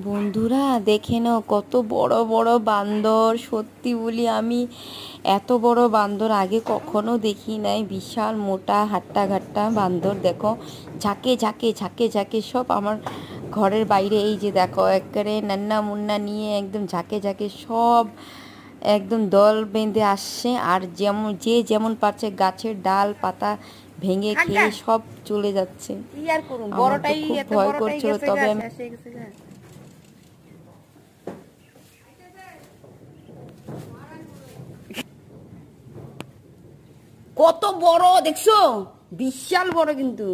বন্ধুরা দেখে নাও কত বড় বড় বান্দর, সত্যি বলি আমি এত বড় বান্দর আগে কখনো দেখি নাই। বিশাল মোটা হাট্টা ঘাট্টা বান্দর, দেখো ঝাঁকে ঝাঁকে ঝাঁকে ঝাঁকে সব আমার ঘরের বাইরে। এই যে দেখো একেবারে নান্না মুন্না নিয়ে একদম ঝাঁকে ঝাঁকে সব একদম দল বেঁধে আসছে, আর যেমন যে যেমন পারছে গাছের ডাল পাতা ভেঙে খেয়ে সব চলে যাচ্ছে। কি আর করুন, আমার তো বড়টাই খুব এত ভয় বড়টাই করছিল, গেছে গা, তবে আমি শেষ হয়ে গেছে গা। কত বড় দেখছো, বিশাল বড় কিন্তু।